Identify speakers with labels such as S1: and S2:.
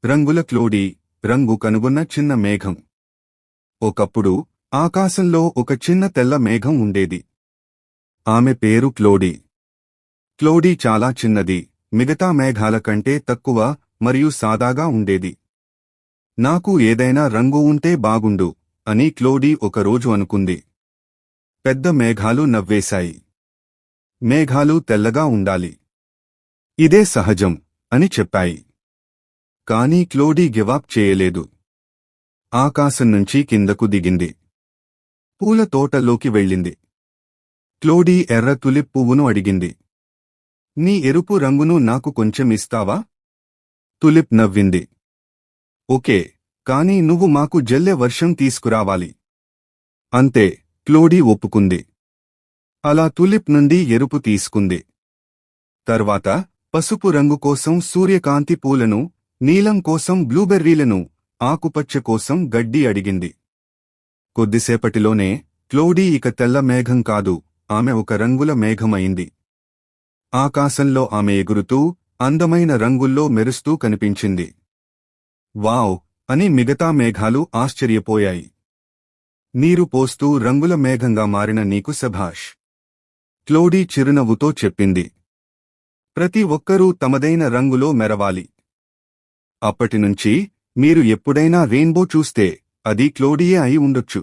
S1: రంగుల క్లోడీ రంగు కనుగొన్న చిన్న మేఘం. ఒకప్పుడు ఆకాశంలో ఒక చిన్న తెల్ల మేఘం ఉండేది. ఆమె పేరు క్లోడీ. క్లోడీ చాలా చిన్నది, మిగతా మేఘాల కంటే తక్కువ మరియు సాదాగా ఉండేది. నాకు ఏదైనా రంగు ఉంటే బాగుండు అని క్లోడీ ఒకరోజు అనుకుంది. పెద్ద మేఘాలు నవ్వేశాయి. మేఘాలు తెల్లగా ఉండాలి, ఇదే సహజం అని చెప్పాయి. కానీ క్లోడీ గివాప్ చేయలేదు. ఆకాశం నుంచి కిందకు దిగింది. పూల తోటలోకి వెళ్ళింది. క్లోడీ ఎర్ర తులిప్ పువ్వును అడిగింది. నీ ఎరుపు రంగును నాకు కొంచెం ఇస్తావా? తులిప్ నవ్వింది. ఓకే, కానీ నువ్వు మాకు జల్లె వర్షం తీసుకురావాలి. అంతే, క్లోడీ ఒప్పుకుంది. అలా తులిప్ నుండి ఎరుపు తీసుకుంది. తర్వాత పసుపు రంగు కోసం సూర్యకాంతి పూలను, నీలం కోసం బ్లూబెర్రీలను, ఆకుపచ్చ కోసం గడ్డి అడిగింది. కొద్దిసేపటిలోనే క్లోడీ ఇక తెల్ల మేఘం కాదు, ఆమె ఒక రంగుల మేఘమైంది. ఆకాశంలో ఆమె ఎగురుతూ, అందమైన రంగుల్లో మెరుస్తూ కనిపించింది. వావ్ అని మిగతా మేఘాలు ఆశ్చర్యపోయాయి. నీరు పోస్తూ రంగుల మేఘంగా మారిన నీకు శభాష్, క్లోడీ చిరునవ్వుతో చెప్పింది. ప్రతి ఒక్కరూ తమదైన రంగులో మెరవాలి. అప్పటినుంచి మీరు ఎప్పుడైనా రెయిన్బో చూస్తే అది క్లోడీయే అయి ఉండొచ్చు.